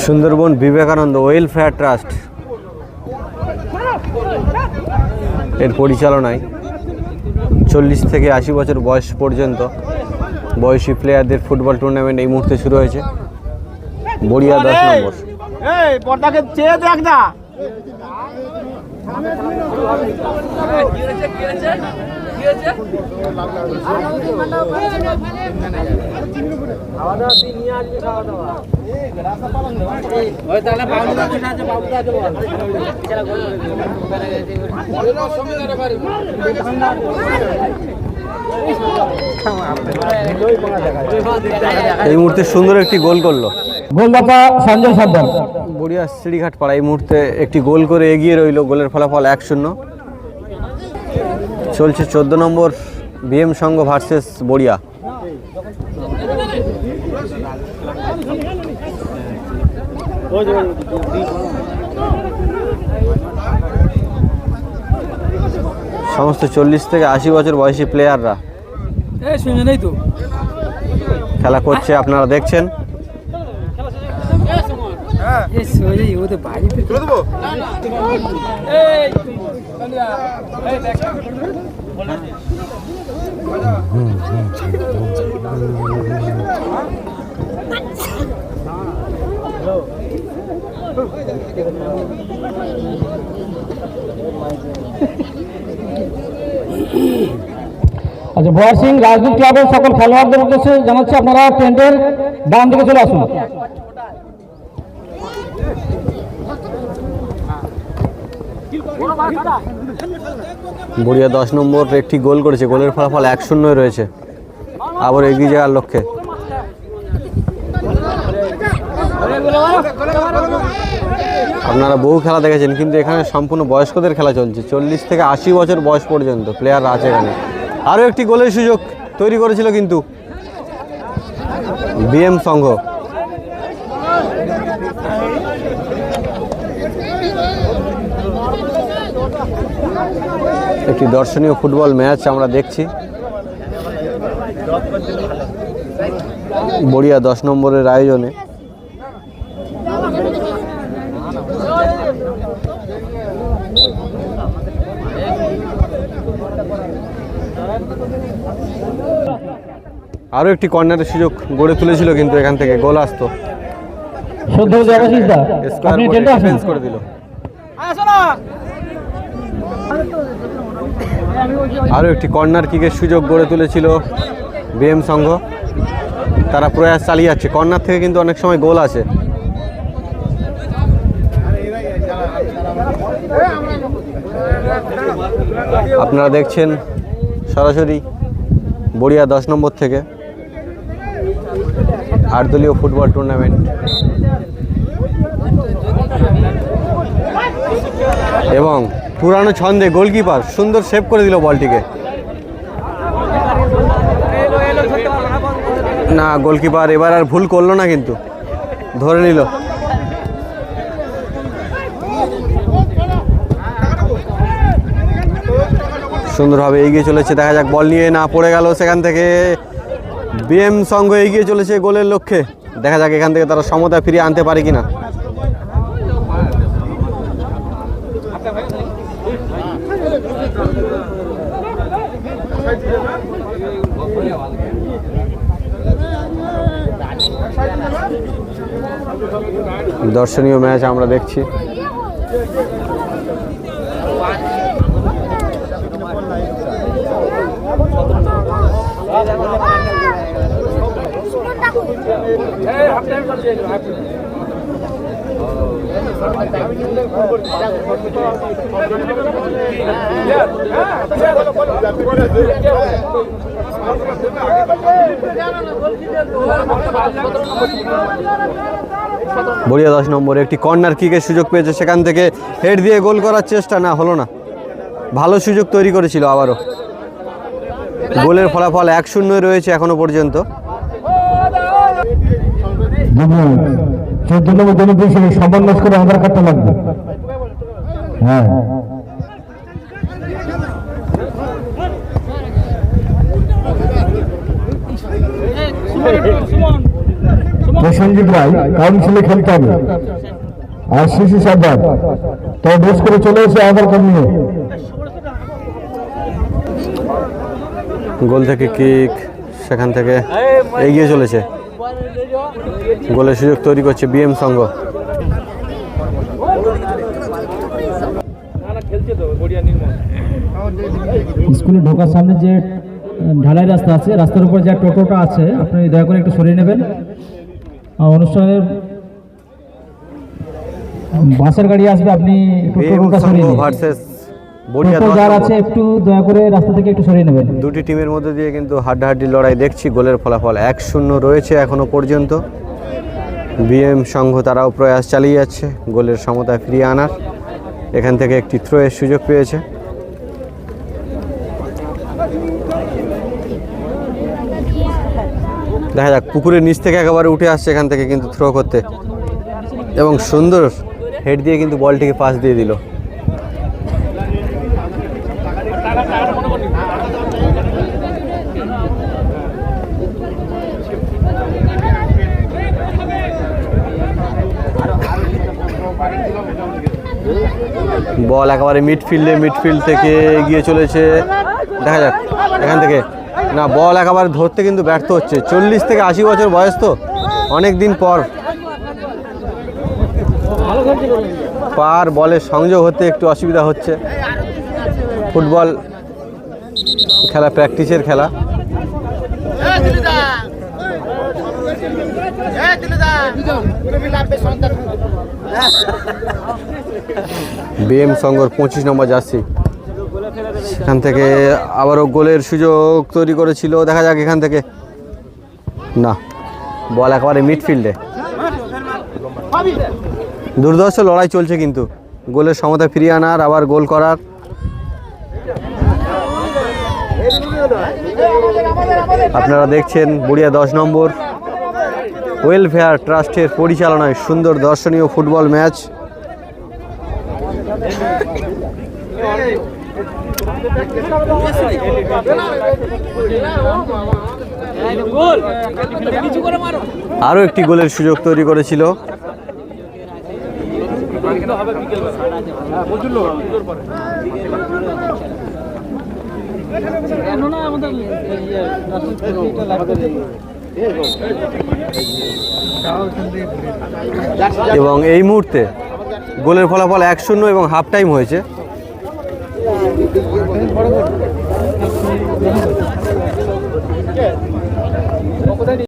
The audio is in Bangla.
সুন্দরবন বিবেকানন্দ ওয়েলফেয়ার ট্রাস্ট এর পরিচালনায় 40 থেকে 80 বছর বয়স পর্যন্ত বয়সী প্লেয়ারদের ফুটবল টুর্নামেন্ট এই মুহূর্তে শুরু হয়েছে। বড়িয়া 10 নম্বর। এই পর্দাকে চেয়ে দেখ না। এই মুহূর্তে সুন্দর একটি গোল করলো গোলদাতা সঞ্জয় সর্দার। বড়িয়া শ্রীঘাট পাড়া এই মুহূর্তে একটি গোল করে এগিয়ে রইল। গোলের ফলাফল 1-0। চলছে 14 নম্বর বিএম সংঘ ভার্সেস বড়িয়া। সমস্ত 40 থেকে 80 বছর বয়সী প্লেয়াররা খেলা করছে, আপনারা দেখছেন। আচ্ছা, ভয় সিং রাজদূত ক্লাবের সকল খেলোয়াড়দের উদ্দেশ্যে জানাচ্ছি আপনারা টেন্টের ডান দিকে চলে আসুন। বড়িয়া 10 নম্বর একটি গোল করেছে। গোলের ফলাফল 1-0 রয়েছে। আবার এগিয়ে যাওয়ার লক্ষ্যে আপনারা বহু খেলা দেখেছেন, কিন্তু এখানে সম্পূর্ণ বয়স্কদের খেলা চলছে। 40 থেকে 80 বছর বয়স পর্যন্ত প্লেয়াররা আছে এখানে। আরও একটি গোলের সুযোগ তৈরি করেছিল কিন্তু বিএম সংঘ। একটি দর্শনীয় ফুটবল ম্যাচ আমরা দেখছি। বড়িয়া 10 নম্বরের আয়োজনে আরও একটি কর্নারের সুযোগ গড়ে তুলেছিল, কিন্তু এখান থেকে গোল আসতো। ডিফেন্স করে দিল। আরও একটি কর্নার কিকের সুযোগ গড়ে তুলেছিল বিএম সংঘ। তারা প্রয়াস চালিয়ে যাচ্ছে। কর্নার থেকে কিন্তু অনেক সময় গোল আসে। আপনারা দেখছেন সরাসরি বড়িয়া 10 নম্বর থেকে 8 দলীয় ফুটবল টুর্নামেন্ট। এবং পুরানো ছন্দে গোলকিপার সুন্দর সেভ করে দিল বলটিকে। না, গোলকিপার এবার আর ভুল করলো না, কিন্তু ধরে নিল। সুন্দরভাবে এগিয়ে চলেছে। দেখা যাক, বল নিয়ে না পড়ে গেল সেখান থেকে। বিএম সংঘ এগিয়ে চলেছে গোলের লক্ষ্যে। দেখা যাক এখান থেকে তারা সমতা ফিরিয়ে আনতে পারে কিনা। দর্শনীয় ম্যাচ আমরা দেখছি। বড়িয়া 10 নম্বর একটি কর্নার কিকের সুযোগ পেয়েছে। সেখান থেকে হেড দিয়ে গোল করার চেষ্টা, না হলো না। ভালো সুযোগ তৈরি করেছিল আবারও। গোলের ফলাফল 1-0 রয়েছে এখনো পর্যন্ত। 14 নম্বর জনপ্রিয় সমন্বয় করে আধার কার্ডটা লাগবে। হ্যাঁ, প্রসেনজিৎ রায় কাউন্সিলে খেলতে হবে। আর শিশু সর্দার তো বেশ করে চলে এসে আধার কার্ড নিয়ে। গোল থেকে কিক, সেখান থেকে এগিয়ে চলেছে, গোলের সুযোগ তৈরি করছে বিএম সংঘ। স্কুলে ঢোকার সামনে যে ঢালাই রাস্তা আছে, রাস্তার উপর যে টোটোটা আছে, আপনি দয়া করে একটু সরিয়ে নেবেন। অনুষ্ঠানের বাসের গাড়ি আসবে, আপনি একটু বিএম টোটোটা সংঘ সরিয়ে নিন। ভার্সেস বড়িয়া টোটো 10 যার নম্বর। আছে একটু দয়া করে রাস্তা থেকে একটু সরিয়ে নেবেন। দুটি টিমের মধ্যে দিয়ে কিন্তু হাড্ডাহাড্ডি লড়াই দেখছি। গোলের ফলাফল 1-0 রয়েছে এখনো পর্যন্ত। বিএম সংঘ তারাও প্রয়াস চালিয়ে যাচ্ছে গোলের সমতা ফিরিয়ে আনার। এখান থেকে একটি থ্রোয়ের সুযোগ পেয়েছে। দেখা যাক, পুকুরের নিচ থেকে একেবারে উঠে আসছে এখান থেকে কিন্তু থ্রো করতে, এবং সুন্দর হেড দিয়ে কিন্তু বলটিকে পাস দিয়ে দিল। বল একেবারে মিডফিল্ড থেকে এগিয়ে চলেছে। দেখা যাক এখান থেকে, না, বল একেবারে ধরতে কিন্তু ব্যর্থ হচ্ছে। 40 থেকে 80 বছর বয়স, তো অনেক দিন পর বলের সংযোগ হতে একটু অসুবিধা হচ্ছে। ফুটবল খেলা প্র্যাকটিসের খেলা। বিএম সংঘর 25 নম্বর জার্সি, সেখান থেকে আবারও গোলের সুযোগ তৈরি করেছিল। দেখা যাক এখান থেকে, না, বল একেবারে মিডফিল্ডে। দুর্ধর্ষ লড়াই চলছে কিন্তু গোলের সমতা ফিরিয়ে আনার, আবার গোল করার। আপনারা দেখছেন বড়িয়া 10 নম্বর ওয়েলফেয়ার ট্রাস্টের পরিচালনায় সুন্দর দর্শনীয় ফুটবল ম্যাচ। আরও একটি গোলের সুযোগ তৈরি করেছিল। এবং এই মুহূর্তে গোলের ফলাফল 1-0 এবং হাফ টাইম হয়েছে।